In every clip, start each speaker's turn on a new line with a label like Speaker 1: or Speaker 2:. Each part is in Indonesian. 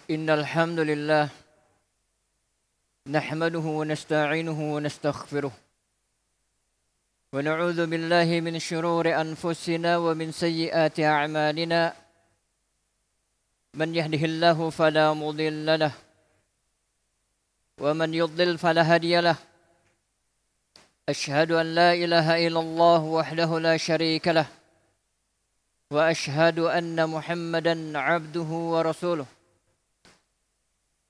Speaker 1: إن الحمد لله نحمده ونستعينه ونستغفره ونعوذ بالله من شرور أنفسنا ومن سيئات أعمالنا من يهده الله فلا مضل له ومن يضلل فلا هادي له أشهد أن لا إله إلا الله وحده لا شريك له وأشهد أن محمدا عبده ورسوله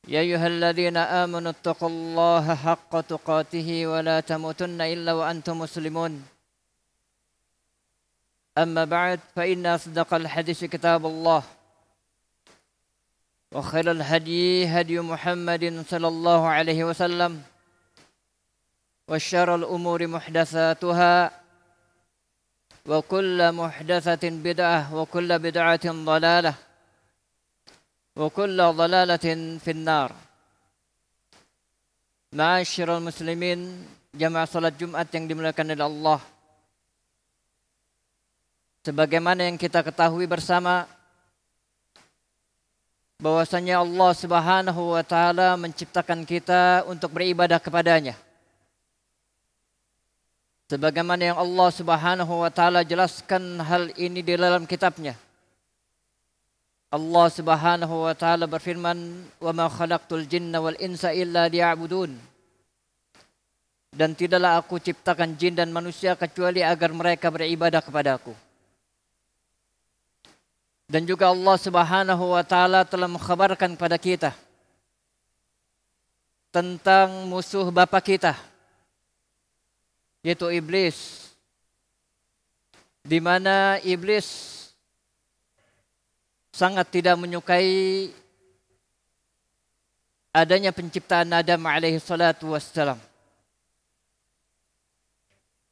Speaker 1: يا أيها الذين آمنوا اتقوا الله حق تقاته ولا تموتن إلا وأنتم مسلمون أما بعد فإن أصدق الحديث كتاب الله وخير الهدي هدي محمد صلى الله عليه وسلم وشر الأمور محدثاتها وكل محدثة بدعة وكل بدعة ضلالة وكل ضلالة في النار. Ma'asyiral muslimin, jamaah salat Jumat yang dimuliakan oleh Allah. Sebagaimana yang kita ketahui bersama bahwasanya Allah Subhanahu wa taala menciptakan kita untuk beribadah kepadanya. Sebagaimana yang Allah Subhanahu wa taala jelaskan hal ini di dalam kitabnya. Allah Subhanahu wa taala berfirman, "Wa ma khalaqtul jinna wal insa illa liya'budun." Dan tidaklah aku ciptakan jin dan manusia kecuali agar mereka beribadah kepadaku. Dan juga Allah Subhanahu wa taala telah mengkhabarkan kepada kita tentang musuh bapa kita, yaitu iblis. Di mana iblis sangat tidak menyukai adanya penciptaan Adam alaihi salatu wassalam.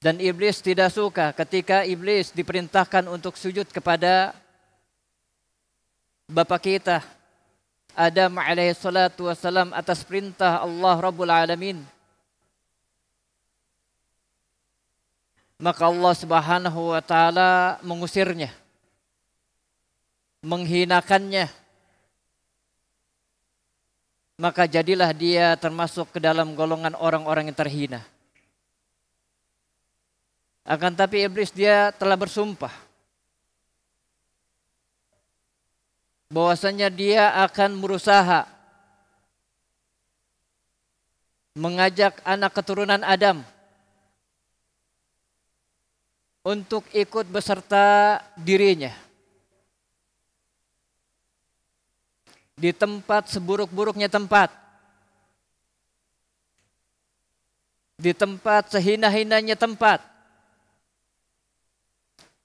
Speaker 1: Dan iblis tidak suka ketika iblis diperintahkan untuk sujud kepada bapa kita Adam alaihi salatu wassalam atas perintah Allah Rabbul Alamin. Maka Allah Subhanahu wa taala mengusirnya, menghinakannya, maka jadilah dia termasuk ke dalam golongan orang-orang yang terhina. Akan tapi iblis dia telah bersumpah bahwasanya dia akan berusaha mengajak anak keturunan Adam untuk ikut beserta dirinya di tempat seburuk-buruknya tempat, di tempat sehina-hinanya tempat,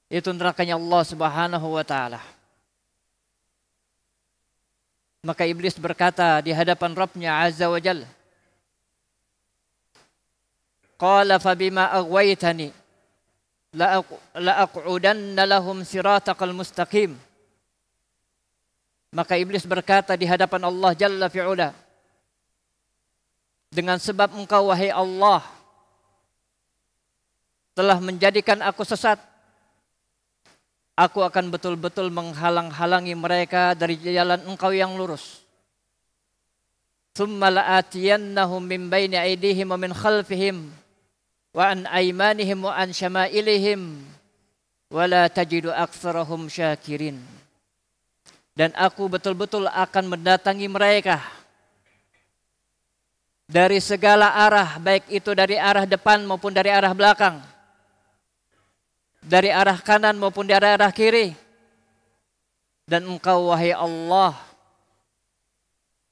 Speaker 1: itu nerakanya Allah Subhanahu wa taala. Maka iblis berkata di hadapan Rabbnya Azza wa Jalla, "Qala fabima aghwaytani la aq'udanna lahum siratakal mustaqim." Maka iblis berkata di hadapan Allah Jalla fi'ula, dengan sebab engkau wahai Allah telah menjadikan aku sesat, aku akan betul-betul menghalang-halangi mereka dari jalan engkau yang lurus. Tsumma la'atiyannahum min baini aydihim wa min khalfihim wa an aymanihim wa an syama'ilihim wa la tajidu aktsarahum syakirin. Dan aku betul-betul akan mendatangi mereka dari segala arah, baik itu dari arah depan maupun dari arah belakang, dari arah kanan maupun dari arah kiri. Dan engkau wahai Allah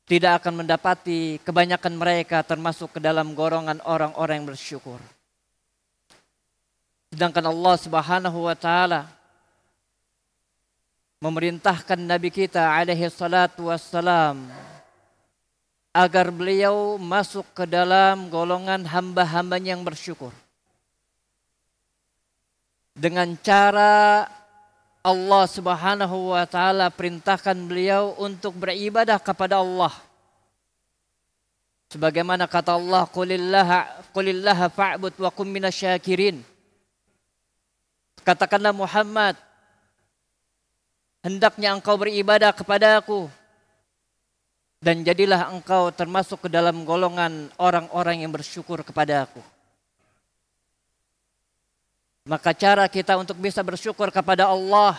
Speaker 1: tidak akan mendapati kebanyakan mereka termasuk ke dalam golongan orang-orang yang bersyukur. Sedangkan Allah Subhanahu wa taala memerintahkan Nabi kita alaihi salatu wassalam agar beliau masuk ke dalam golongan hamba-hambanya yang bersyukur. Dengan cara Allah Subhanahu wa taala perintahkan beliau untuk beribadah kepada Allah. Sebagaimana kata Allah, "Qulillaha fa'bud wa kum minasyakirin." Katakanlah Muhammad, hendaknya engkau beribadah kepada aku dan jadilah engkau termasuk ke dalam golongan orang-orang yang bersyukur kepada Aku. Maka cara kita untuk bisa bersyukur kepada Allah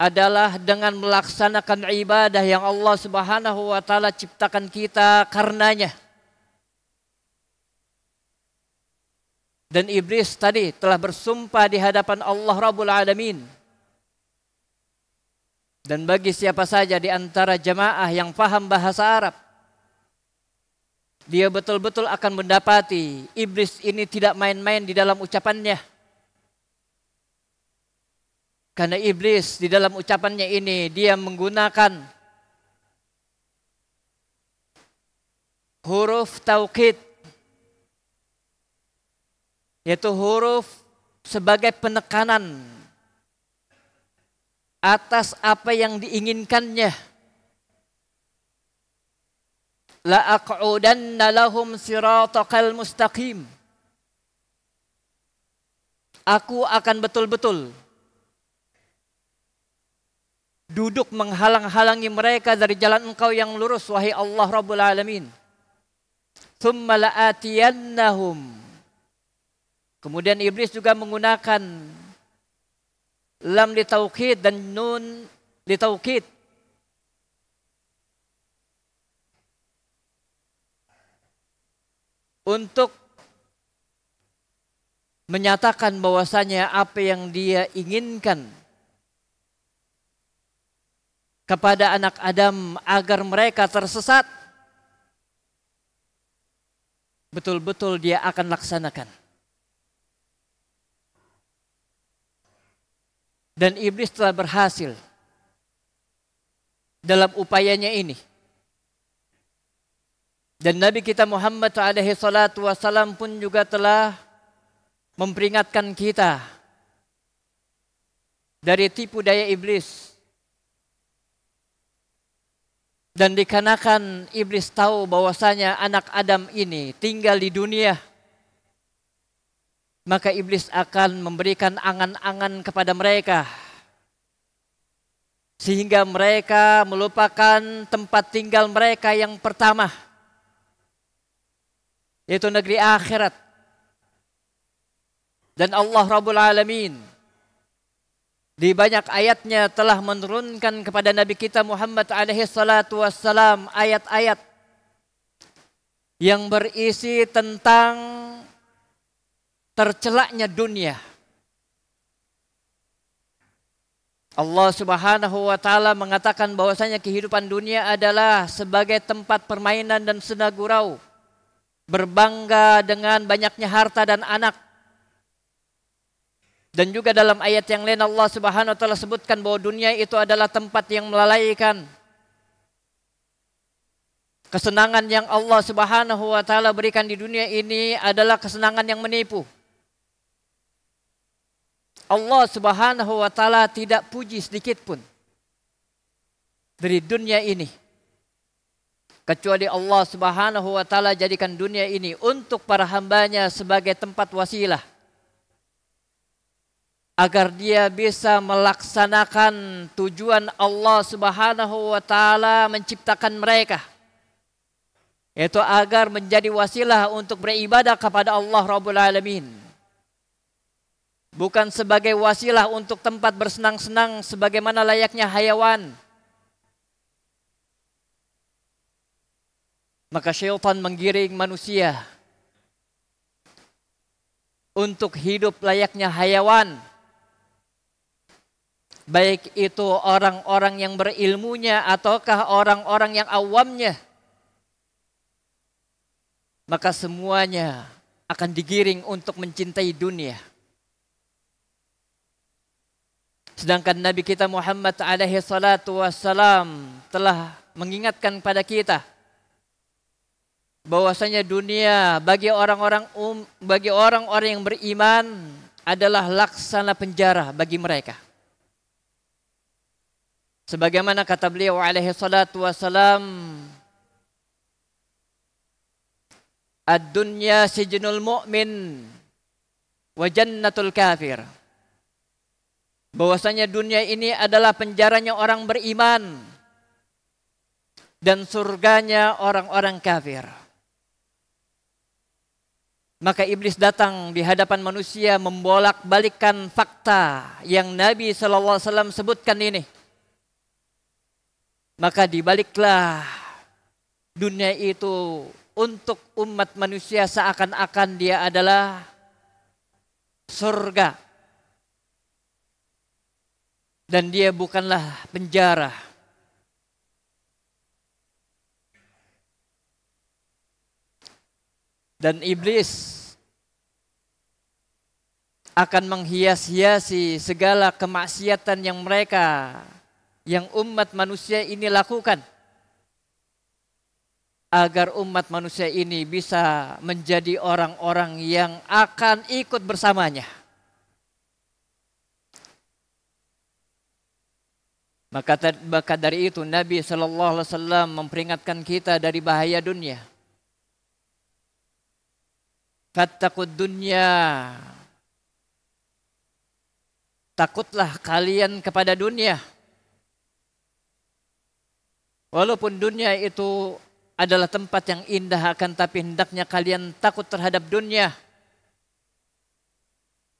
Speaker 1: adalah dengan melaksanakan ibadah yang Allah Subhanahu wa taala ciptakan kita karenanya. Dan iblis tadi telah bersumpah di hadapan Allah Rabbul Alamin. Dan bagi siapa saja di antara jamaah yang paham bahasa Arab, dia betul-betul akan mendapati iblis ini tidak main-main di dalam ucapannya. Karena iblis di dalam ucapannya ini dia menggunakan huruf taukid, yaitu huruf sebagai penekanan atas apa yang diinginkannya. La aq'udanna lahum siratakal mustaqim. Aku akan betul-betul duduk menghalang-halangi mereka dari jalan Engkau yang lurus, wahai Allah Rabbul Alamin. Tsumma la'atiyannahum. Kemudian iblis juga menggunakan lam litaukid dan nun litaukid. Untuk menyatakan bahwasanya apa yang dia inginkan kepada anak Adam agar mereka tersesat, betul-betul dia akan laksanakan. Dan iblis telah berhasil dalam upayanya ini. Dan Nabi kita Muhammad alaihi salatu wasallam pun juga telah memperingatkan kita dari tipu daya iblis. Dan dikarenakan iblis tahu bahwasanya anak Adam ini tinggal di dunia, maka iblis akan memberikan angan-angan kepada mereka, sehingga mereka melupakan tempat tinggal mereka yang pertama, yaitu negeri akhirat. Dan Allah Rabbul Alamin di banyak ayatnya telah menurunkan kepada Nabi kita Muhammad alaihi salatu wassalam ayat-ayat yang berisi tentang tercelaknya dunia. Allah Subhanahu wa taala mengatakan bahwasanya kehidupan dunia adalah sebagai tempat permainan dan senda gurau, berbangga dengan banyaknya harta dan anak. Dan juga dalam ayat yang lain Allah Subhanahu wa taala sebutkan bahwa dunia itu adalah tempat yang melalaikan. Kesenangan yang Allah Subhanahu wa taala berikan di dunia ini adalah kesenangan yang menipu. Allah Subhanahu wa taala tidak puji sedikit pun dari dunia ini, kecuali Allah Subhanahu wa taala jadikan dunia ini untuk para hambanya sebagai tempat wasilah agar dia bisa melaksanakan tujuan Allah Subhanahu wa taala menciptakan mereka, yaitu agar menjadi wasilah untuk beribadah kepada Allah Rabbul Alamin, bukan sebagai wasilah untuk tempat bersenang-senang sebagaimana layaknya hayawan. Maka syaitan menggiring manusia untuk hidup layaknya hayawan, baik itu orang-orang yang berilmunya ataukah orang-orang yang awamnya. Maka semuanya akan digiring untuk mencintai dunia. Sedangkan Nabi kita Muhammad alaihi salatu wassalam telah mengingatkan pada kita bahwasanya dunia bagi orang-orang yang beriman adalah laksana penjara bagi mereka. Sebagaimana kata beliau alaihi salatu wassalam, ad-dunya sijnul mu'min wa jannatul kafir. Bahwasanya dunia ini adalah penjaranya orang beriman dan surganya orang-orang kafir. Maka iblis datang di hadapan manusia membolak-balikkan fakta yang Nabi SAW sebutkan ini. Maka dibaliklah dunia itu untuk umat manusia seakan-akan dia adalah surga. Dan dia bukanlah penjara. Dan iblis akan menghias-hiasi segala kemaksiatan yang umat manusia ini lakukan, agar umat manusia ini bisa menjadi orang-orang yang akan ikut bersamanya. Maka dari itu Nabi SAW memperingatkan kita dari bahaya dunia. Fattaqud dunya. Takutlah kalian kepada dunia. Walaupun dunia itu adalah tempat yang indah, akan tapi hendaknya kalian takut terhadap dunia.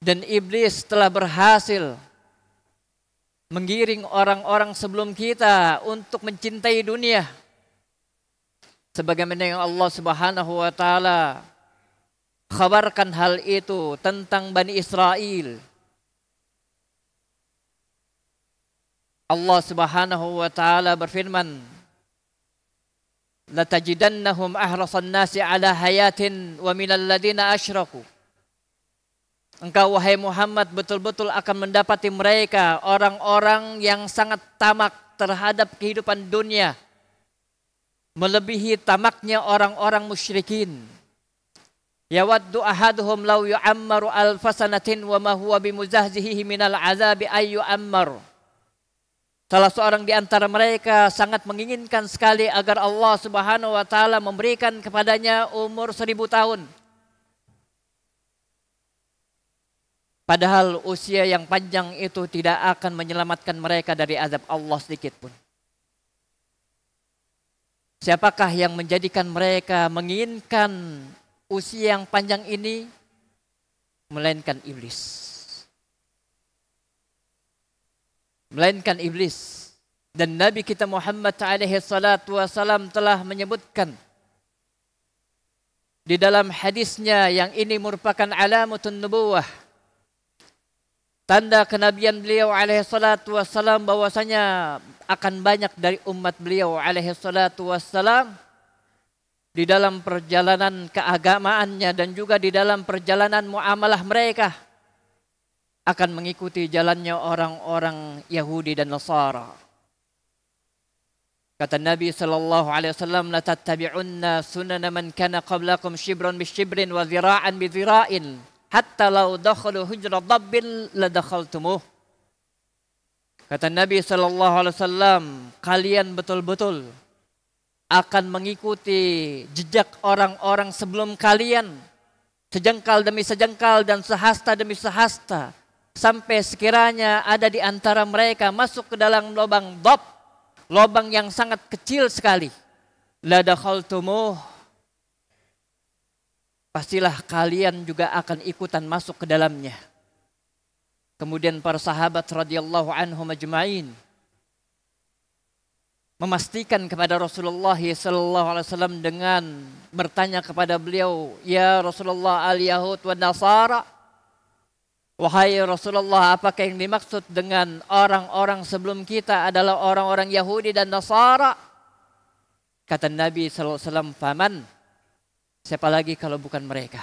Speaker 1: Dan iblis telah berhasil menggiring orang-orang sebelum kita untuk mencintai dunia. Sebagaimana yang Allah Subhanahu wa taala khabarkan hal itu tentang Bani Israel. Allah Subhanahu wa taala berfirman, "Latajidannahum ahrasan nasi ala hayatin wa minal ladina asyraku." Engkau wahai Muhammad betul-betul akan mendapati mereka orang-orang yang sangat tamak terhadap kehidupan dunia, melebihi tamaknya orang-orang musyrikin. Yawaddu ahaduhum law yu'ammaru alfasanatin wa ma huwa bimuzahzihi minal azabi ay yu'ammar. Salah seorang di antara mereka sangat menginginkan sekali agar Allah Subhanahu wa taala memberikan kepadanya umur 1000 tahun. Padahal usia yang panjang itu tidak akan menyelamatkan mereka dari azab Allah sedikit pun. Siapakah yang menjadikan mereka menginginkan usia yang panjang ini? Melainkan iblis. Melainkan iblis. Dan Nabi kita Muhammad SAW telah menyebutkan di dalam hadisnya yang ini merupakan alamatun nubuwah, tanda kenabian beliau SAW, bahwasanya akan banyak dari umat beliau SAW di dalam perjalanan keagamaannya dan juga di dalam perjalanan muamalah mereka akan mengikuti jalannya orang-orang Yahudi dan Nasara. Kata Nabi SAW, "La tattabi'unna sunana man kana qablakum shibran bi shibrin wa zira'an bi zira'in, hatta law dakhalu hujra dabbin la dakhaltumuh." Kata Nabi SAW, kalian betul-betul akan mengikuti jejak orang-orang sebelum kalian, sejengkal demi sejengkal dan sehasta demi sehasta, sampai sekiranya ada di antara mereka masuk ke dalam lubang dab, lubang yang sangat kecil sekali, la dakhaltumuh, pastilah kalian juga akan ikutan masuk ke dalamnya. Kemudian para sahabat radhiyallahu anhum ajma'in memastikan kepada Rasulullah SAW dengan bertanya kepada beliau, "Ya Rasulullah, al-Yahud wa Nasara?" Wahai Rasulullah, apakah yang dimaksud dengan orang-orang sebelum kita adalah orang-orang Yahudi dan Nasara? Kata Nabi SAW, "Faman?" Siapa lagi kalau bukan mereka?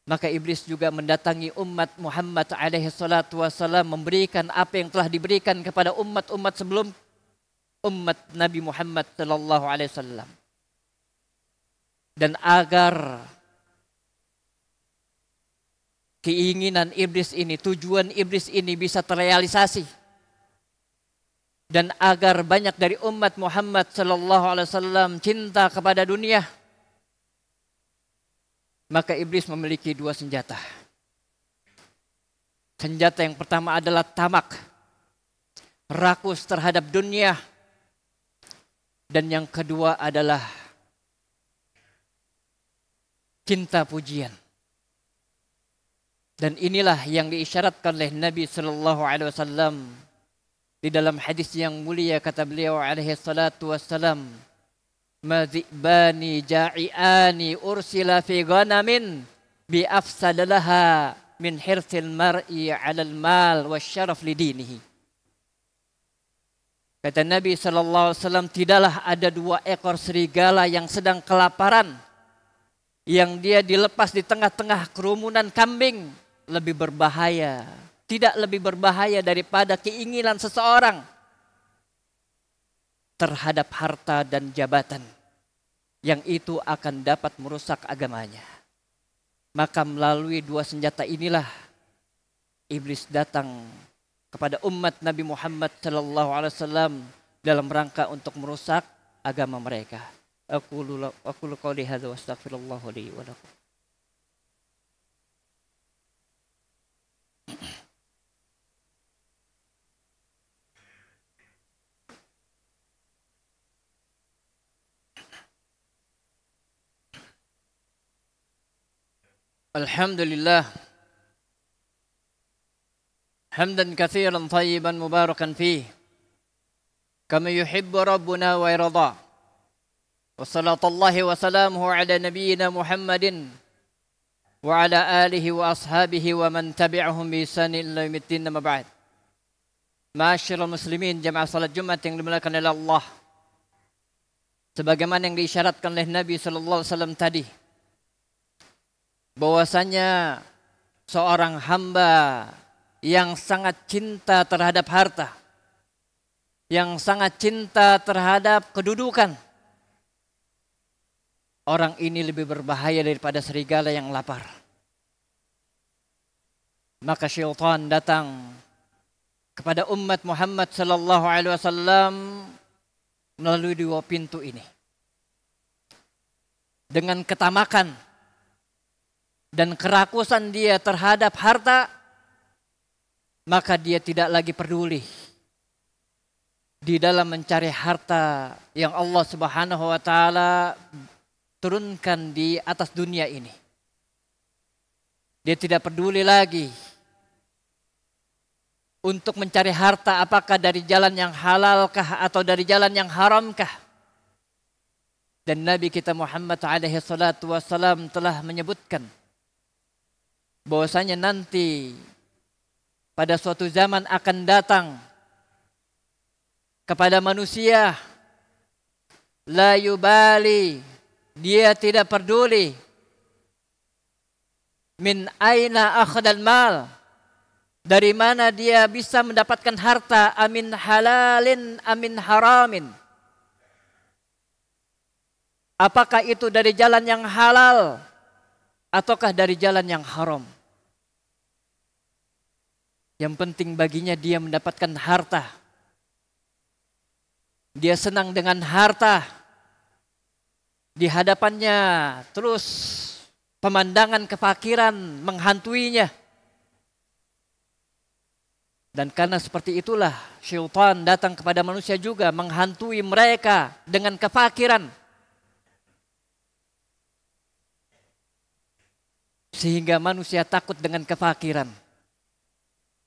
Speaker 1: Maka iblis juga mendatangi umat Muhammad SAW memberikan apa yang telah diberikan kepada umat-umat sebelum umat Nabi Muhammad SAW. Dan agar keinginan iblis ini, tujuan iblis ini bisa terrealisasi, dan agar banyak dari umat Muhammad SAW cinta kepada dunia, maka iblis memiliki dua senjata. Senjata yang pertama adalah tamak, rakus terhadap dunia. Dan yang kedua adalah cinta pujian. Dan inilah yang diisyaratkan oleh Nabi sallallahu alaihi wasallam di dalam hadis yang mulia, kata beliau alaihi salatu wassalam, "Madzibani ja'iani ursila fi ghanamin bi afsadalaha min hirsil mar'i 'alal mal wasyaraf lidinihi." Kata Nabi sallallahu alaihi wasallam, tidaklah ada 2 ekor serigala yang sedang kelaparan, yang dia dilepas di tengah-tengah kerumunan kambing, lebih berbahaya, tidak lebih berbahaya daripada keinginan seseorang terhadap harta dan jabatan yang itu akan dapat merusak agamanya. Maka melalui 2 senjata inilah iblis datang kepada umat Nabi Muhammad sallallahu alaihi wasallam dalam rangka untuk merusak agama mereka. Aqulu qouli hadza wa astaghfirullah li wa lakum. Alhamdulillah hamdan katsiran thayyiban mubarakan fih kama yuhibbu rabbuna wa yarda. Wassalatullahi wa salamuhu ala nabiyyina Muhammadin wa ala alihi wa ashabihi wa man tabi'ahum bi ihsanin ila yaumiddin, amma ba'd. Ma'asyiral muslimin, jamaah salat Jumat yang dimuliakan oleh Allah. Sebagaimana yang diisyaratkan oleh Nabi sallallahu alaihi wasallam tadi, bahwasanya seorang hamba yang sangat cinta terhadap harta, yang sangat cinta terhadap kedudukan, orang ini lebih berbahaya daripada serigala yang lapar. Maka syaitan datang kepada umat Muhammad sallallahu alaihi wasallam melalui 2 pintu ini. Dengan ketamakan dan kerakusan dia terhadap harta, maka dia tidak lagi peduli di dalam mencari harta yang Allah Subhanahu wa taala turunkan di atas dunia ini. Dia tidak peduli lagi untuk mencari harta apakah dari jalan yang halalkah atau dari jalan yang haramkah. Dan Nabi kita Muhammad alaihi salatu wassalam telah menyebutkan bahwasanya nanti pada suatu zaman akan datang kepada manusia, la yubali, dia tidak peduli, min aina akhadal mal, dari mana dia bisa mendapatkan harta, amin halalin amin haramin, apakah itu dari jalan yang halal ataukah dari jalan yang haram. Yang penting baginya dia mendapatkan harta. Dia senang dengan harta. Di hadapannya terus pemandangan kefakiran menghantuinya. Dan karena seperti itulah syaitan datang kepada manusia juga menghantui mereka dengan kefakiran. Sehingga manusia takut dengan kefakiran.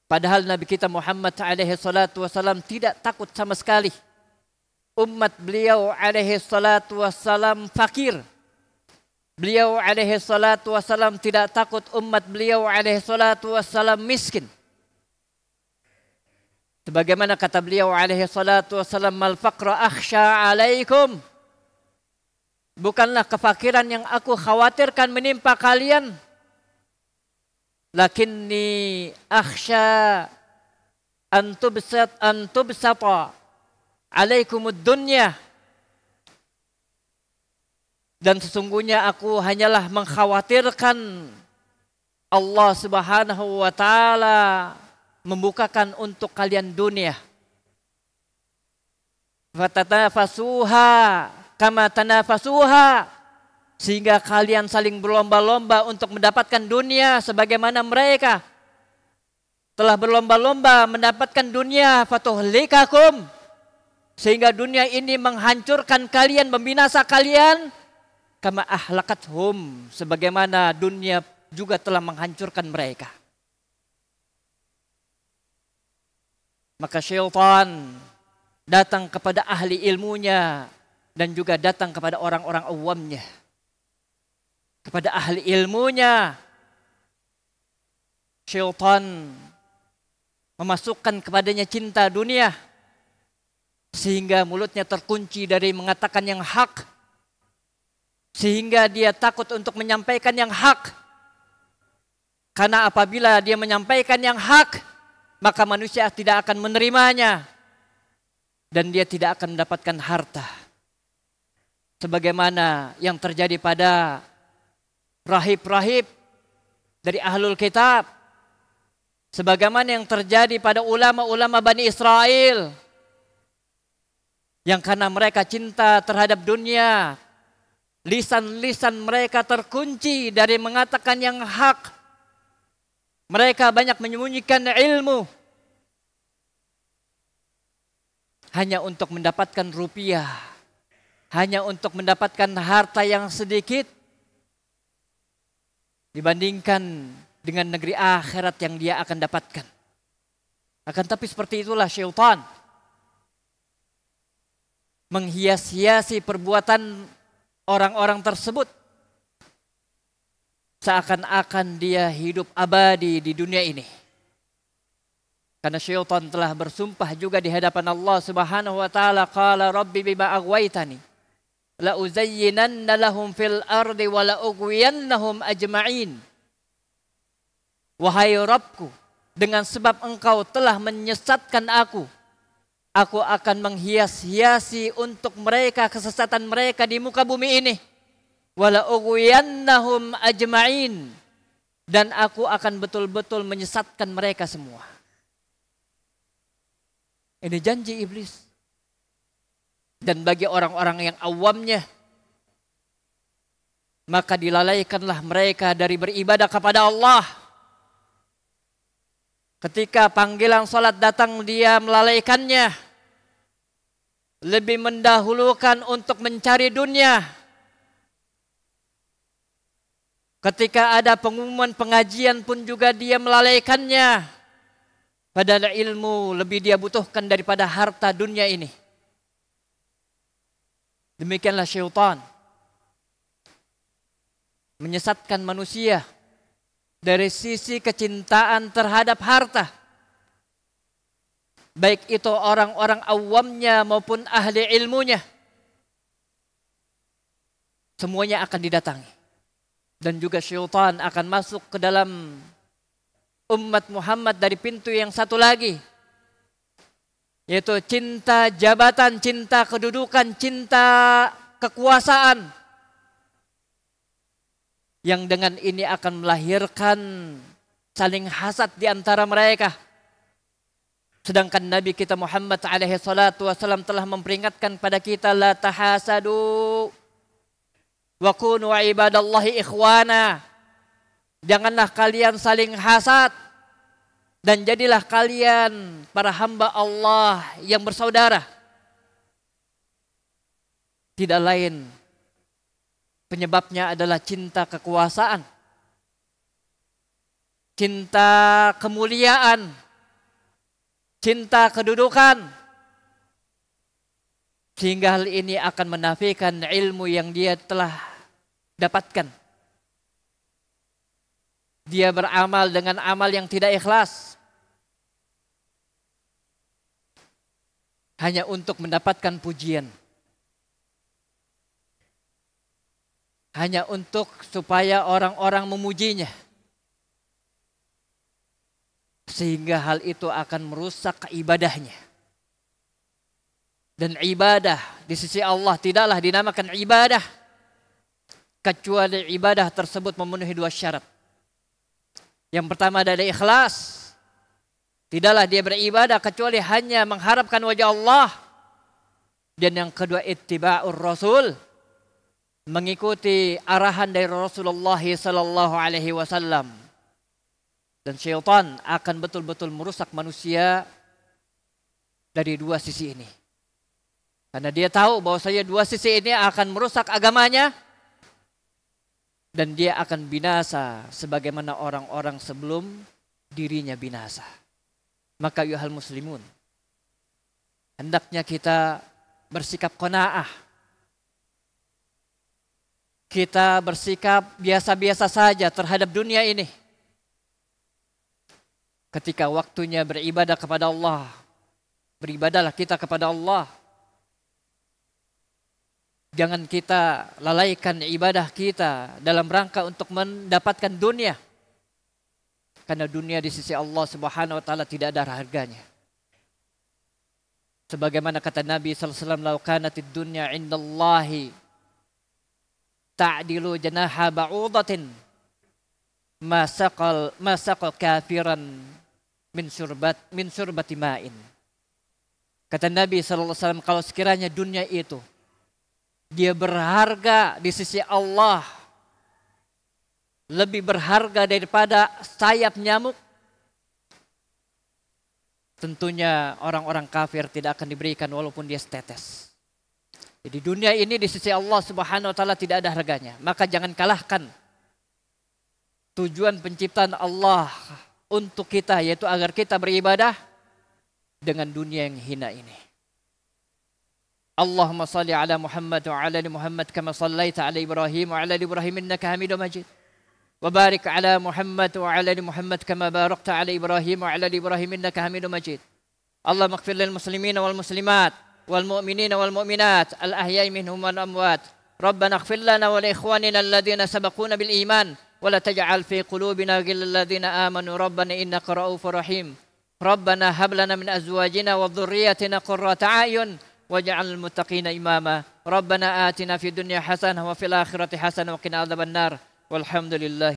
Speaker 1: Padahal Nabi kita Muhammad alaihi salatu wasallam tidak takut sama sekali. Umat beliau alaihi salatu wasallam fakir. Beliau alaihi salatu wasallam tidak takut umat beliau alaihi salatu wasallam miskin. Sebagaimana kata beliau alaihi salatu wasallam, mal faqra akhsha alaikum. Bukanlah kefakiran yang aku khawatirkan menimpa kalian. Lakinni akhsha an tubsata alaikumud dunya. Dan sesungguhnya aku hanyalah mengkhawatirkan Allah Subhanahu wa taala membukakan untuk kalian dunia. Fatatafasuha kama tanafasuha, sehingga kalian saling berlomba-lomba untuk mendapatkan dunia sebagaimana mereka telah berlomba-lomba mendapatkan dunia. Fatuhlikakum, sehingga dunia ini menghancurkan kalian, membinasa kalian, kama ahlakathum, sebagaimana dunia juga telah menghancurkan mereka. Maka syaitan datang kepada ahli ilmunya dan juga datang kepada orang-orang awamnya. Kepada ahli ilmunya, syaitan memasukkan kepadanya cinta dunia, sehingga mulutnya terkunci dari mengatakan yang hak, sehingga dia takut untuk menyampaikan yang hak. Karena apabila dia menyampaikan yang hak, maka manusia tidak akan menerimanya dan dia tidak akan mendapatkan harta. Sebagaimana yang terjadi pada rahib-rahib dari ahlul kitab, sebagaimana yang terjadi pada ulama-ulama Bani Israel, yang karena mereka cinta terhadap dunia, lisan-lisan mereka terkunci dari mengatakan yang hak. Mereka banyak menyembunyikan ilmu hanya untuk mendapatkan rupiah, hanya untuk mendapatkan harta yang sedikit dibandingkan dengan negeri akhirat yang dia akan dapatkan. Akan tapi seperti itulah syaitan menghias-hiasi perbuatan orang-orang tersebut, seakan-akan dia hidup abadi di dunia ini. Karena syaitan telah bersumpah juga di hadapan Allah Subhanahu wa taala, qala rabbi bima aghwaytani la uzayyinanna lahum fil ardi wa la ughwiyannahum ajma'in. Wahai Rabbku, dengan sebab engkau telah menyesatkan aku akan menghias-hiasi untuk mereka kesesatan mereka di muka bumi ini. Wala ughwiyannahum ajma'in, dan aku akan betul-betul menyesatkan mereka semua. Ini janji iblis. Dan bagi orang-orang yang awamnya, maka dilalaikanlah mereka dari beribadah kepada Allah. Ketika panggilan salat datang, dia melalaikannya, lebih mendahulukan untuk mencari dunia. Ketika ada pengumuman pengajian pun juga dia melalaikannya. Padahal ilmu lebih dia butuhkan daripada harta dunia ini. Demikianlah syaitan menyesatkan manusia dari sisi kecintaan terhadap harta. Baik itu orang-orang awamnya maupun ahli ilmunya. Semuanya akan didatangi. Dan juga syaitan akan masuk ke dalam umat Muhammad dari pintu yang satu lagi, yaitu cinta jabatan, cinta kedudukan, cinta kekuasaan, yang dengan ini akan melahirkan saling hasad di antara mereka. Sedangkan Nabi kita Muhammad alaihi salatu wasallam telah memperingatkan pada kita, la tahasadu wa kunu ibadallahi ikhwana. Janganlah kalian saling hasad dan jadilah kalian para hamba Allah yang bersaudara. Tidak lain penyebabnya adalah cinta kekuasaan, cinta kemuliaan, cinta kedudukan. Sehingga hal ini akan menafikan ilmu yang dia telah dapatkan. Dia beramal dengan amal yang tidak ikhlas, hanya untuk mendapatkan pujian, hanya untuk supaya orang-orang memujinya. Sehingga hal itu akan merusak ibadahnya. Dan ibadah di sisi Allah tidaklah dinamakan ibadah kecuali ibadah tersebut memenuhi dua syarat. Yang pertama adalah ikhlas. Tidaklah dia beribadah kecuali hanya mengharapkan wajah Allah. Dan yang kedua ittiba'ur rasul, mengikuti arahan dari Rasulullah sallallahu alaihi wasallam. Dan syaitan akan betul-betul merusak manusia dari dua sisi ini. Karena dia tahu bahwasanya dua sisi ini akan merusak agamanya dan dia akan binasa sebagaimana orang-orang sebelum dirinya binasa. Maka ayuhal muslimun, hendaknya kita bersikap qanaah. Kita bersikap biasa-biasa saja terhadap dunia ini. Ketika waktunya beribadah kepada Allah, beribadahlah kita kepada Allah. Jangan kita lalaikan ibadah kita dalam rangka untuk mendapatkan dunia. Karena dunia di sisi Allah Subhanahu wa taala tidak ada harganya. Sebagaimana kata Nabi sallallahu alaihi wasallam, "Lau kanatid dunya 'indallahi ta'dilu janaha ba'udatin ma saqal kafiran min syurbati ma'in." Kata Nabi sallallahu alaihi wasallam, kalau sekiranya dunia itu dia berharga di sisi Allah, lebih berharga daripada sayap nyamuk, tentunya orang-orang kafir tidak akan diberikan walaupun dia setetes. Jadi dunia ini di sisi Allah Subhanahu wa taala tidak ada harganya. Maka jangan kalahkan tujuan penciptaan Allah untuk kita, yaitu agar kita beribadah, dengan dunia yang hina ini. Allahumma salli ala Muhammad wa ala ali Muhammad kama sallaita ala Ibrahim wa ala ali Ibrahim innaka Hamidum Majid. Wa barik ala Muhammad wa ala ali Muhammad kama barakta ala Ibrahim wa ala ali Ibrahim innaka Hamidum Majid. Allahumma ighfir lil muslimin wal muslimat wal mu'minin wal mu'minat al ahya'i minhum wal amwat. Rabbana ighfir lana wa li ikhwanina alladhina sabaquna bil iman wa la taj'al fi qulubina ghillal ladzina amanu rabbana innaka ra'ufur rahim. Rabbana hab lana min azwajina wa dhurriyyatina qurrata a'yun waj'alnal muttaqina imama. Rabbana atina fid dunya hasanah wa fil akhirati hasanah wa qina adzabannar. Walhamdulillah.